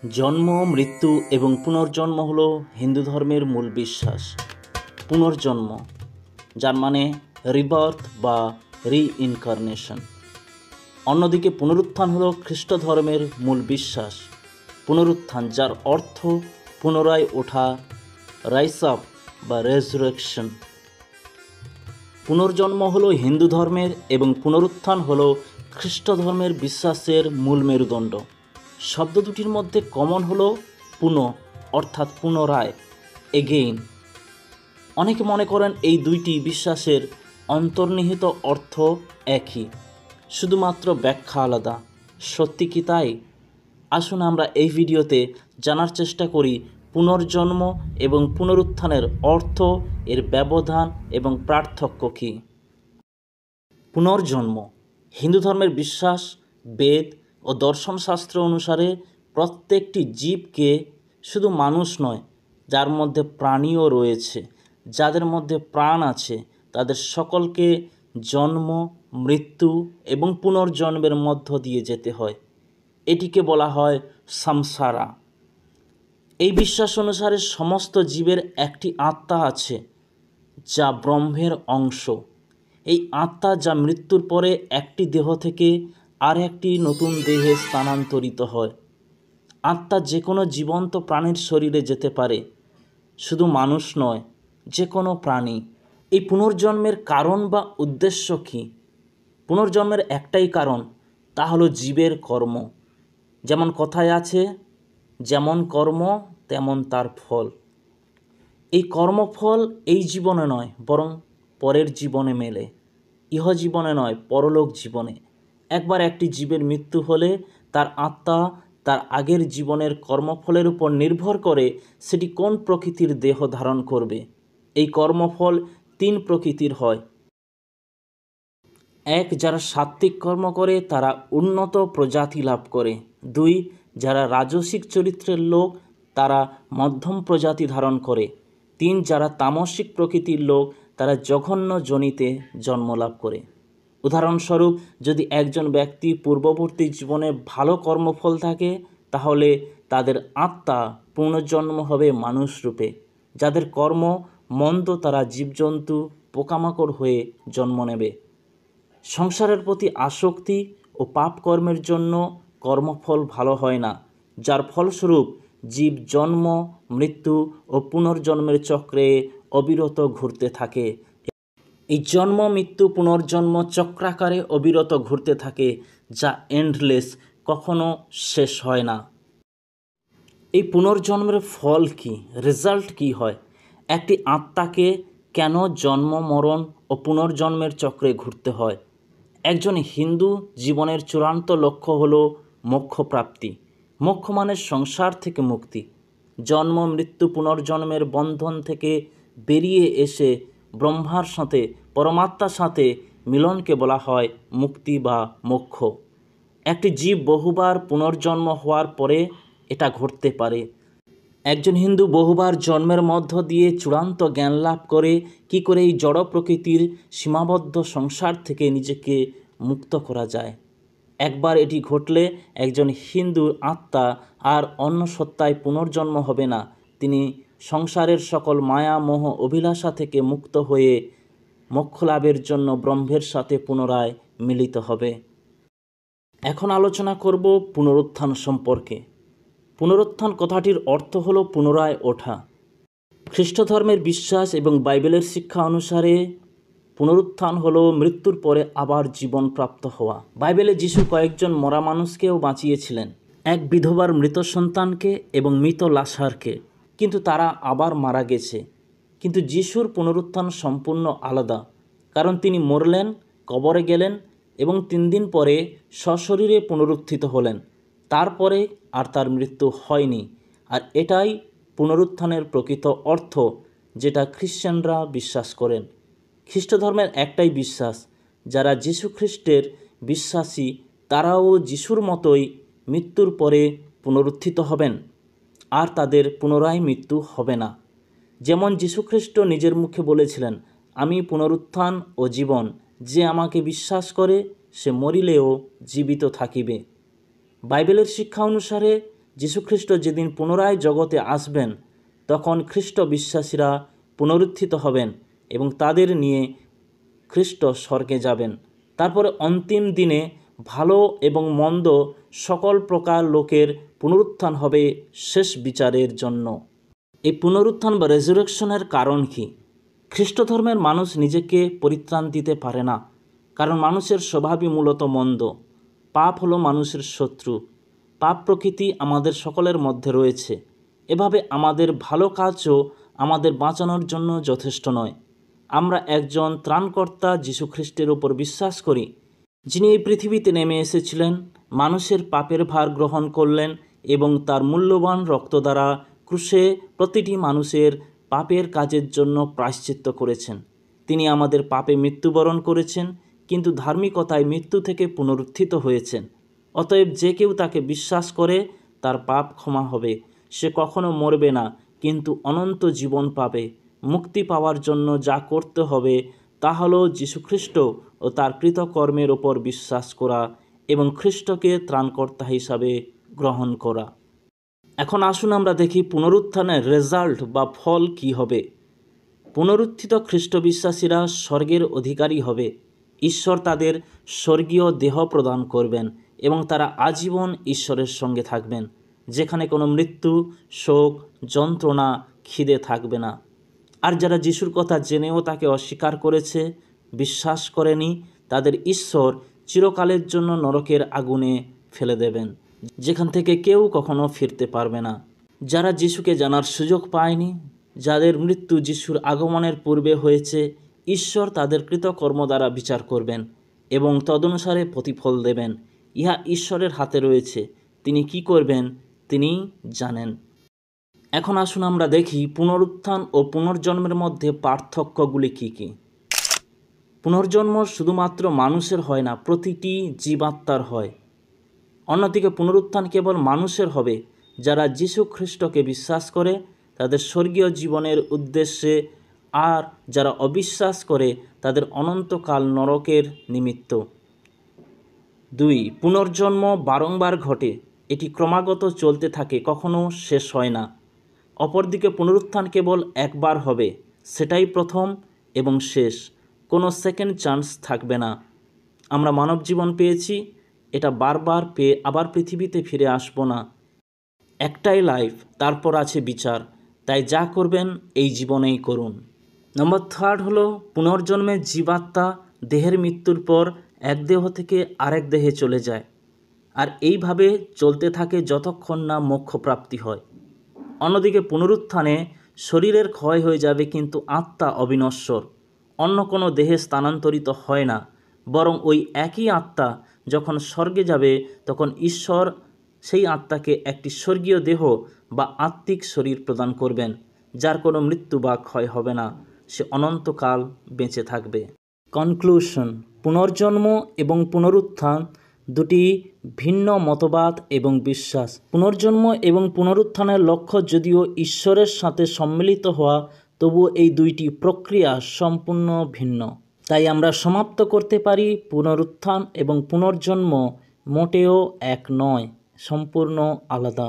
জন্ম, মৃত্যু এবং পুনর্জন্ম হল হিন্দু ধর্মের মূল বিশ্বাস। পুনর্জন্ম, যার মানে রিবার্থ বা রিইনকার্নেশন। অন্যদিকে পুনরুত্থান হল খ্রিস্ট ধর্মের মূল বিশ্বাস। পুনরুত্থান, যার অর্থ পুনরায় ওঠা, রাইস আপ বা রেজারেকশন। পুনর্জন্ম হল হিন্দু ধর্মের এবং পুনরুত্থান হল খ্রিস্ট ধর্মের বিশ্বাসের মূল মেরুদণ্ড। শব্দ দুটির মধ্যে কমন হলো পুনঃ, অর্থাৎ পুনরায়, এগেইন। অনেকে মনে করেন এই দুইটি বিশ্বাসের অন্তর্নিহিত অর্থ একই, শুধুমাত্র ব্যাখ্যা আলাদা। সত্যি কি তাই? আসুন আমরা এই ভিডিওতে জানার চেষ্টা করি পুনর্জন্ম এবং পুনরুত্থানের অর্থ, এর ব্যবধান এবং পার্থক্য কী। পুনর্জন্ম হিন্দু ধর্মের বিশ্বাস। বেদ ও দর্শনশাস্ত্র অনুসারে প্রত্যেকটি জীবকে, শুধু মানুষ নয়, যার মধ্যে প্রাণীও রয়েছে, যাদের মধ্যে প্রাণ আছে, তাদের সকলকে জন্ম, মৃত্যু এবং পুনর্জন্মের মধ্য দিয়ে যেতে হয়। এটিকে বলা হয় সংসারা। এই বিশ্বাস অনুসারে সমস্ত জীবের একটি আত্মা আছে, যা ব্রহ্মের অংশ। এই আত্মা, যা মৃত্যুর পরে একটি দেহ থেকে আর একটি নতুন দেহে স্থানান্তরিত হয়। আত্মা যে কোনো জীবন্ত প্রাণীর শরীরে যেতে পারে, শুধু মানুষ নয়, যে কোনো প্রাণী। এই পুনর্জন্মের কারণ বা উদ্দেশ্য কী? পুনর্জন্মের একটাই কারণ, তা হলো জীবের কর্ম। যেমন কথায় আছে, যেমন কর্ম তেমন তার ফল। এই কর্মফল এই জীবনে নয়, বরং পরের জীবনে মেলে। ইহজীবনে নয়, পরলোক জীবনে। একবার একটি জীবের মৃত্যু হলে তার আত্মা তার আগের জীবনের কর্মফলের উপর নির্ভর করে সেটি কোন প্রকৃতির দেহ ধারণ করবে। এই কর্মফল 3 প্রকৃতির হয়। 1, যারা সাত্ত্বিক কর্ম করে তারা উন্নত প্রজাতি লাভ করে। 2, যারা রাজসিক চরিত্রের লোক তারা মধ্যম প্রজাতি ধারণ করে। 3, যারা তামসিক প্রকৃতির লোক তারা জঘন্য যোনিতে জন্ম লাভ করে। উদাহরণস্বরূপ, যদি একজন ব্যক্তি পূর্ববর্তী জীবনে ভালো কর্মফল থাকে, তাহলে তাদের আত্মা পুনর্জন্ম হবে মানুষ রূপে। যাদের কর্ম মন্দ, তারা জীবজন্তু, পোকামাকড় হয়ে জন্ম নেবে। সংসারের প্রতি আসক্তি ও পাপ কর্মের জন্য কর্মফল ভালো হয় না, যার ফলস্বরূপ জীব জন্ম, মৃত্যু ও পুনর্জন্মের চক্রে অবিরত ঘুরতে থাকে। এই জন্ম, মৃত্যু, পুনর্জন্ম চক্রাকারে অবিরত ঘুরতে থাকে, যা এন্ডলেস, কখনো শেষ হয় না। এই পুনর্জন্মের ফল কি, রেজাল্ট কি হয়? একটি আত্মাকে কেন জন্ম, মরণ ও পুনর্জন্মের চক্রে ঘুরতে হয়? একজন হিন্দু জীবনের চূড়ান্ত লক্ষ্য হল মোক্ষপ্রাপ্তি। মোক্ষ মানে সংসার থেকে মুক্তি। জন্ম, মৃত্যু, পুনর্জন্মের বন্ধন থেকে বেরিয়ে এসে ব্রহ্মার সাথে, পরমাত্মার সাথে মিলনকে বলা হয় মুক্তি বা মোক্ষ। একটি জীব বহুবার পুনর্জন্ম হওয়ার পরে এটা ঘটতে পারে। একজন হিন্দু বহুবার জন্মের মধ্য দিয়ে চূড়ান্ত জ্ঞান লাভ করে কি করে এই জড় প্রকৃতির সীমাবদ্ধ সংসার থেকে নিজেকে মুক্ত করা যায়। একবার এটি ঘটলে একজন হিন্দুর আত্মা আর অন্য সত্তায় পুনর্জন্ম হবে না। তিনি সংসারের সকল মায়া, মোহ, অভিলাষা থেকে মুক্ত হয়ে মোক্ষ লাভের জন্য ব্রহ্মের সাথে পুনরায় মিলিত হবে। এখন আলোচনা করব পুনরুত্থান সম্পর্কে। পুনরুত্থান কথাটির অর্থ হলো পুনরায় ওঠা। খ্রিস্ট ধর্মের বিশ্বাস এবং বাইবেলের শিক্ষা অনুসারে পুনরুত্থান হলো মৃত্যুর পরে আবার জীবন প্রাপ্ত হওয়া। বাইবেলে যিশু কয়েকজন মরা মানুষকেও বাঁচিয়েছিলেন, এক বিধবার মৃত সন্তানকে এবং মৃত লাসারকে, কিন্তু তারা আবার মারা গেছে। কিন্তু যিশুর পুনরুত্থান সম্পূর্ণ আলাদা, কারণ তিনি মরলেন, কবরে গেলেন এবং 3 দিন পরে সশরীরে পুনরুত্থিত হলেন। তারপরে আর তার মৃত্যু হয়নি। আর এটাই পুনরুত্থানের প্রকৃত অর্থ, যেটা খ্রিশ্চানরা বিশ্বাস করেন। খ্রিস্ট ধর্মের একটাই বিশ্বাস, যারা যীশু খ্রিস্টের বিশ্বাসী তারাও যিশুর মতোই মৃত্যুর পরে পুনরুত্থিত হবেন, আর তাদের পুনরায় মৃত্যু হবে না। যেমন যীশু খ্রিস্ট নিজের মুখে বলেছিলেন, আমি পুনরুত্থান ও জীবন, যে আমাকে বিশ্বাস করে সে মরিলেও জীবিত থাকিবে। বাইবেলের শিক্ষা অনুসারে যীশুখ্রিস্ট যেদিন পুনরায় জগতে আসবেন, তখন খ্রিস্ট বিশ্বাসীরা পুনরুত্থিত হবেন এবং তাদের নিয়ে খ্রিস্ট স্বর্গে যাবেন। তারপরে অন্তিম দিনে ভালো এবং মন্দ সকল প্রকার লোকের পুনরুত্থান হবে শেষ বিচারের জন্য। এই পুনরুত্থান বা রেজুরেকশনের কারণ কি? খ্রিস্ট ধর্মের মানুষ নিজেকে পরিত্রাণ দিতে পারে না, কারণ মানুষের স্বভাবই মূলত মন্দ। পাপ হলো মানুষের শত্রু। পাপ প্রকৃতি আমাদের সকলের মধ্যে রয়েছে। এভাবে আমাদের ভালো কাজও আমাদের বাঁচানোর জন্য যথেষ্ট নয়। আমরা একজন ত্রাণকর্তা যীশু খ্রিস্টের উপর বিশ্বাস করি, যিনি এই পৃথিবীতে নেমে এসেছিলেন, মানুষের পাপের ভার গ্রহণ করলেন এবং তার মূল্যবান রক্ত দ্বারা ক্রুশে প্রতিটি মানুষের পাপের কাজের জন্য প্রায়শ্চিত্ত করেছেন। তিনি আমাদের পাপে মৃত্যুবরণ করেছেন, কিন্তু ধার্মিকতায় মৃত্যু থেকে পুনরুত্থিত হয়েছেন। অতএব যে কেউ তাকে বিশ্বাস করে তার পাপ ক্ষমা হবে। সে কখনো মরবে না, কিন্তু অনন্ত জীবন পাবে। মুক্তি পাওয়ার জন্য যা করতে হবে তা হলো যীশুখ্রিস্ট ও তার কৃতকর্মের ওপর বিশ্বাস করা এবং খ্রিস্টকে ত্রাণকর্তা হিসাবে গ্রহণ করা। এখন আসুন আমরা দেখি পুনরুত্থানের রেজাল্ট বা ফল কি হবে। পুনরুত্থিত খ্রিস্ট বিশ্বাসীরা স্বর্গের অধিকারী হবে। ঈশ্বর তাদের স্বর্গীয় দেহ প্রদান করবেন এবং তারা আজীবন ঈশ্বরের সঙ্গে থাকবেন, যেখানে কোনো মৃত্যু, শোক, যন্ত্রণা, খিদে থাকবে না। আর যারা যিশুর কথা জেনেও তাকে অস্বীকার করেছে, বিশ্বাস করেনি, তাদের ঈশ্বর চিরকালের জন্য নরকের আগুনে ফেলে দেবেন, যেখান থেকে কেউ কখনো ফিরতে পারবে না। যারা যিশুকে জানার সুযোগ পায়নি, যাদের মৃত্যু যিশুর আগমনের পূর্বে হয়েছে, ঈশ্বর তাদের কৃতকর্ম দ্বারা বিচার করবেন এবং তদনুসারে প্রতিফল দেবেন। ইহা ঈশ্বরের হাতে রয়েছে। তিনি কি করবেন তিনি জানেন। এখন আসুন আমরা দেখি পুনরুত্থান ও পুনর্জন্মের মধ্যে পার্থক্যগুলি কি কি। পুনর্জন্ম শুধুমাত্র মানুষের হয় না, প্রতিটি জীবাত্মার হয়। অন্যদিকে পুনরুত্থান কেবল মানুষের হবে যারা যীশু খ্রিস্টকে বিশ্বাস করে তাদের স্বর্গীয় জীবনের উদ্দেশ্যে, আর যারা অবিশ্বাস করে তাদের অনন্তকাল নরকের নিমিত্ত। 2. পুনর্জন্ম বারংবার ঘটে। এটি ক্রমাগত চলতে থাকে, কখনো শেষ হয় না। অপরদিকে পুনরুত্থান কেবল একবার হবে, সেটাই প্রথম এবং শেষ। কোনো সেকেন্ড চান্স থাকবে না। আমরা মানব জীবন পেয়েছি, এটা বারবার পেয়ে আবার পৃথিবীতে ফিরে আসব না। একটাই লাইফ, তারপর আছে বিচার। তাই যা করবেন এই জীবনেই করুন। নম্বর 3 হলো পুনর্জন্মে জীবাত্মা দেহের মৃত্যুর পর এক দেহ থেকে আরেক দেহে চলে যায়, আর এইভাবে চলতে থাকে যতক্ষণ না মোক্ষপ্রাপ্তি হয়। অন্যদিকে পুনরুত্থানে শরীরের ক্ষয় হয়ে যাবে, কিন্তু আত্মা অবিনশ্বর, অন্য কোনো দেহে স্থানান্তরিত হয় না। বরং ওই একই আত্মা যখন স্বর্গে যাবে, তখন ঈশ্বর সেই আত্মাকে একটি স্বর্গীয় দেহ বা আত্মিক শরীর প্রদান করবেন, যার কোনো মৃত্যু বা ক্ষয় হবে না। সে অনন্তকাল বেঁচে থাকবে। কনক্লুশন: পুনর্জন্ম এবং পুনরুত্থান দুটি ভিন্ন মতবাদ এবং বিশ্বাস। পুনর্জন্ম এবং পুনরুত্থানের লক্ষ্য যদিও ঈশ্বরের সাথে সম্মিলিত হওয়া, তবুও এই দুইটি প্রক্রিয়া সম্পূর্ণ ভিন্ন। তাই আমরা সমাপ্ত করতে পারি, পুনরুত্থান এবং পুনর্জন্ম মোটেও এক নয়, সম্পূর্ণ আলাদা।